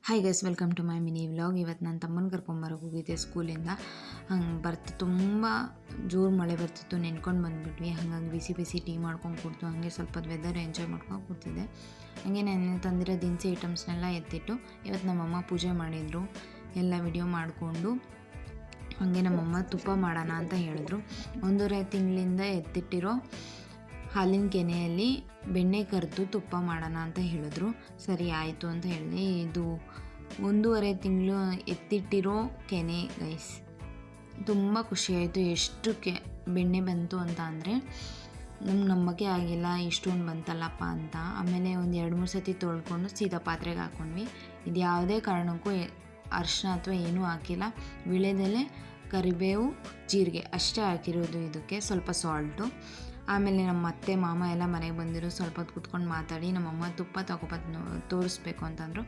Hi guys, welcome to my mini vlog. ಇವತ್ತು ನನ್ನ ತಮ್ಮನ ಕರ್ಕೊಂಬರೋಕೆ ಹೋಗಿದ್ದೆ ಸ್ಕೂಲಿಂದ. ಹಂಗೆ ತುಂಬ ಜೋರು ಮಳೆ ಬರ್ತಿತ್ತು, ನೆನ್ಕೊಂಡು ಬಂದುಬಿಟ್ವಿ. ಹಾಗಾಗಿ ಬಿಸಿ ಬಿಸಿ ಟೀ ಮಾಡ್ಕೊಂಡು ಕೊಡ್ತು. ಹಾಗೆ ಸ್ವಲ್ಪ ವೆದರ್ ಎಂಜಾಯ್ ಮಾಡ್ಕೊಂಡು ಕೂತಿದ್ದೆ. ಹಾಗೆ ನಾನು ತಂದಿರೋ ದಿನಸಿ ಐಟಮ್ಸ್ನೆಲ್ಲ ಎತ್ತಿಟ್ಟು ಇವತ್ತು ನಮ್ಮಮ್ಮ ಪೂಜೆ ಮಾಡಿದರು. ಎಲ್ಲ ವಿಡಿಯೋ ಮಾಡಿಕೊಂಡು ಹಾಗೆ ನಮ್ಮಮ್ಮ ತುಪ್ಪ ಮಾಡೋಣ ಅಂತ ಹೇಳಿದ್ರು. 1.5 ತಿಂಗಳಿಂದ ಎತ್ತಿಟ್ಟಿರೋ ಹಾಲಿನ ಕೆನೆಯಲ್ಲಿ ಬೆಣ್ಣೆ ಕರೆದು ತುಪ್ಪ ಮಾಡೋಣ ಅಂತ ಹೇಳಿದ್ರು. ಸರಿ ಆಯಿತು ಅಂತ ಹೇಳಿದೆ. ಇದು 1.5 ತಿಂಗಳು ಎತ್ತಿಟ್ಟಿರೋ ಕೆನೆ ಗೈಸ್. ತುಂಬ ಖುಷಿಯಾಯಿತು. ಎಷ್ಟು ಬೆಣ್ಣೆ ಬಂತು ಅಂತ ಅಂದರೆ ನಮ್ಗೆ ನಂಬಕ್ಕೆ ಆಗಿಲ್ಲ, ಇಷ್ಟೊಂದು ಬಂತಲ್ಲಪ್ಪ ಅಂತ. ಆಮೇಲೆ ಒಂದು 2-3 ಸತಿ ತೊಳ್ಕೊಂಡು ಸೀದಾ ಪಾತ್ರೆಗೆ ಹಾಕ್ಕೊಂಡ್ವಿ. ಇದು ಯಾವುದೇ ಕಾರಣಕ್ಕೂ ಅರಿಶಿನ ಅಥವಾ ಏನೂ ಹಾಕಿಲ್ಲ. ವೀಳ್ಯದೆಲೆ, ಕರಿಬೇವು, ಜೀರಿಗೆ ಅಷ್ಟೇ ಹಾಕಿರೋದು. ಇದಕ್ಕೆ ಸ್ವಲ್ಪ ಸಾಲ್ಟು. ಆಮೇಲೆ ನಮ್ಮ ಅತ್ತೆ ಮಾಮ ಎಲ್ಲ ಮನೆಗೆ ಬಂದಿರೋ ಸ್ವಲ್ಪ ಹೊತ್ತು ಕೂತ್ಕೊಂಡು ಮಾತಾಡಿ ನಮ್ಮಮ್ಮ ತುಪ್ಪ ತಗೊಬಂದು ತೋರಿಸ್ಬೇಕು ಅಂತಂದರು.